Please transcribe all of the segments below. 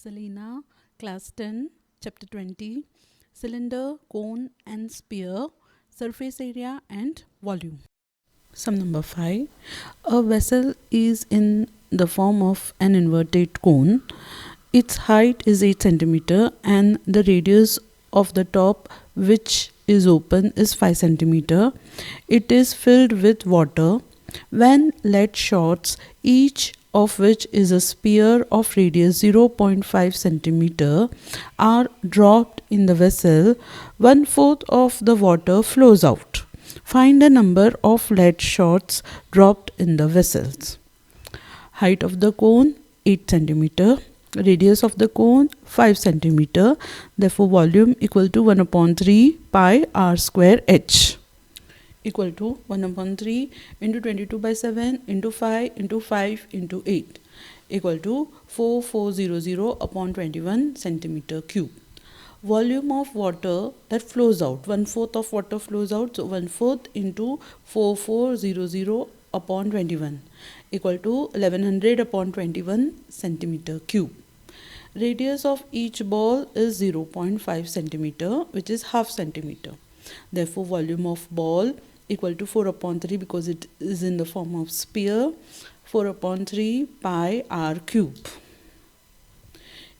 Selena, Class 10, Chapter 20, Cylinder, Cone and Sphere, Surface Area and Volume. Sum number 5. A vessel is in the form of an inverted cone. Its height is 8 cm and the radius of the top, which is open, is 5 cm. It is filled with water. When lead shots, each of which is a sphere of radius 0.5 cm, are dropped in the vessel, 1/4 of the water flows out. Find the number of lead shots dropped in the vessels. Height of the cone 8 cm. Radius of the cone 5 cm. Therefore, volume equal to 1/3 pi r square h, equal to 1/3 into 22/7 into 5 into 5 into 8, equal to 4400 upon 21 centimeter cube. Volume of water that flows out, 1/4 of water flows out, so 1/4 into 4400 upon 21, equal to 1100 upon 21 centimeter cube. Radius of each ball is 0.5 centimeter, which is half centimeter. Therefore, volume of ball equal to 4/3, because it is in the form of sphere, 4/3 pi r cube,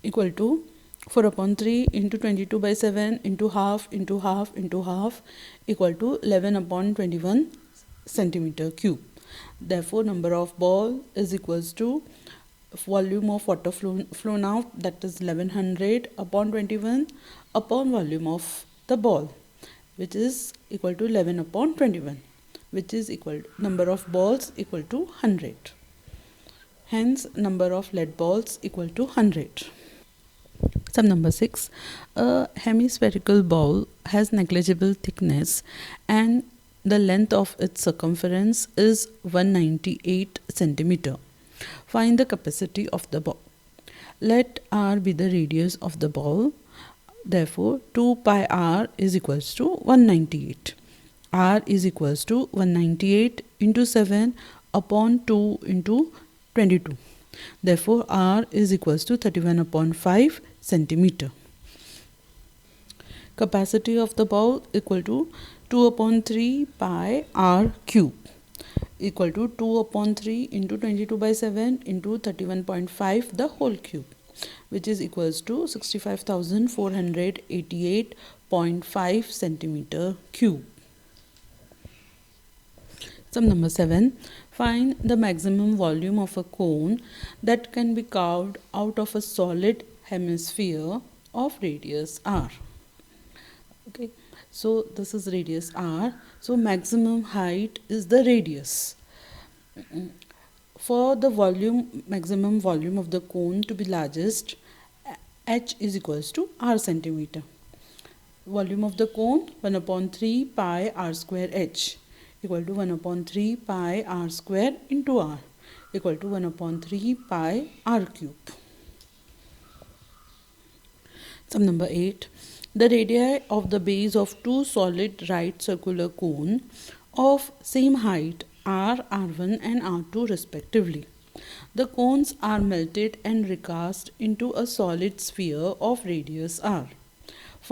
equal to 4/3 into 22/7 into half into half into half, equal to 11 upon 21 centimeter cube. Therefore, number of ball is equals to volume of water flown out, that is 1100 upon 21 upon volume of the ball, which is equal to 11 upon 21, which is equal to number of balls equal to 100. Hence, number of lead balls equal to 100. Sum number 6. A hemispherical ball has negligible thickness and the length of its circumference is 198 centimeter. Find the capacity of the ball. Let r be the radius of the ball. Therefore, 2 pi r is equals to 198. R is equals to 198 into 7 upon 2 into 22. Therefore, r is equals to 31 upon 5 centimeter. Capacity of the ball equal to 2/3 pi r cube, equal to 2/3 into 22/7 into 31.5 the whole cube, which is equals to 65,488.5 centimeter cube. Sum number 7. Find the maximum volume of a cone that can be carved out of a solid hemisphere of radius r. Okay, so this is radius r. So maximum height is the radius. For the volume, maximum volume of the cone to be largest, h is equals to r centimeter. Volume of the cone 1/3 pi r square h, equal to 1/3 pi r square into r, equal to 1/3 pi r cube. Sum number 8. The radii of the base of two solid right circular cone of same height r, r1 and r2 respectively. The cones are melted and recast into a solid sphere of radius r.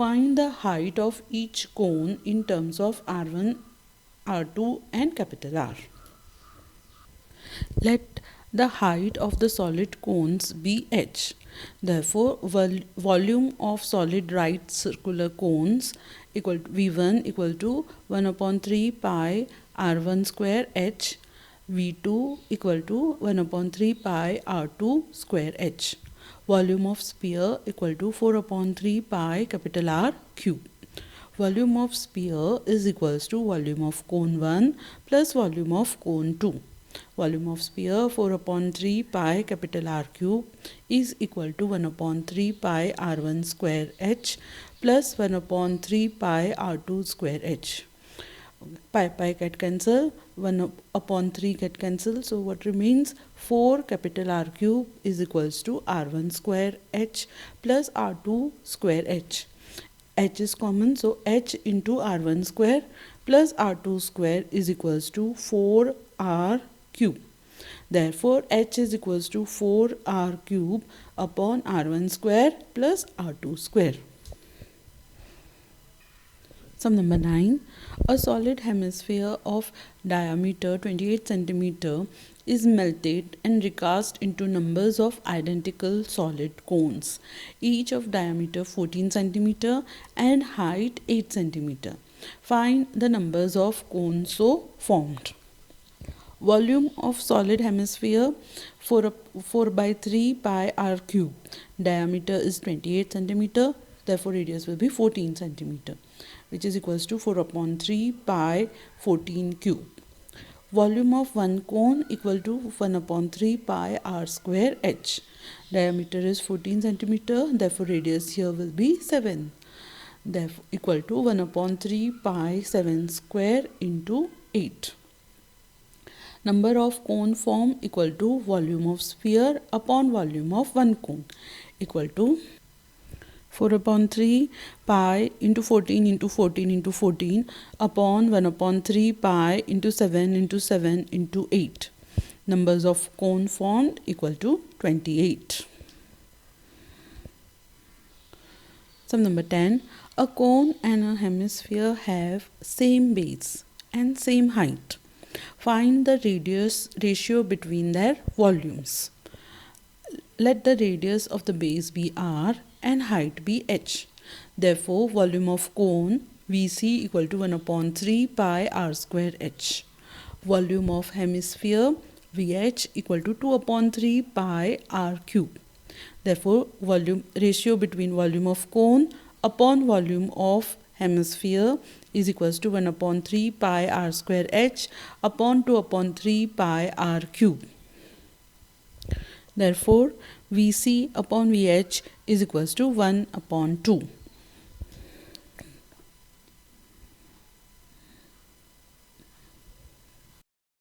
Find the height of each cone in terms of r1, r2 and capital R. Let the height of the solid cones be h. Therefore, volume of solid right circular cones equal to V1 equal to 1/3 pi r1 square h, V2 equal to 1/3 pi r2 square h. Volume of sphere equal to 4/3 pi capital R cube. Volume of sphere is equals to volume of cone 1 plus volume of cone 2. Volume of sphere 4/3 pi capital R cube is equal to 1/3 pi r1 square h plus 1/3 pi r2 square h. Pi get cancel, 1/3 get cancel, so what remains? 4 capital R cube is equals to r1 square h plus r2 square h. H is common, so h into r1 square plus r2 square is equals to 4r cube. Therefore, h is equals to 4r cube upon r1 square plus r2 square. Sum number 9. A solid hemisphere of diameter 28 cm is melted and recast into numbers of identical solid cones, each of diameter 14 cm and height 8 cm. Find the numbers of cones so formed. Volume of solid hemisphere 4 by 3 pi r cube. Diameter is 28 cm, therefore radius will be 14 cm, which is equals to 4 upon 3 pi 14 cube. Volume of one cone equal to 1 upon 3 pi r square h. Diameter is 14 cm, therefore radius here will be 7. Therefore equal to 1 upon 3 pi 7 square into 8. Number of cone form equal to volume of sphere upon volume of one cone equal to 4 upon 3 pi into 14 into 14 into 14 upon 1 upon 3 pi into 7 into 8. Numbers of cone formed equal to 28. Sum number 10. A cone and a hemisphere have same base and same height. Find the radius ratio between their volumes. Let the radius of the base be r and height be h. Therefore, volume of cone VC equal to 1 upon 3 pi r square h. Volume of hemisphere VH equal to 2 upon 3 pi r cube. Therefore, volume ratio between volume of cone upon volume of hemisphere is equals to 1 upon 3 pi r square h upon 2 upon 3 pi r cube. Therefore, VC upon VH is equals to 1 upon 2.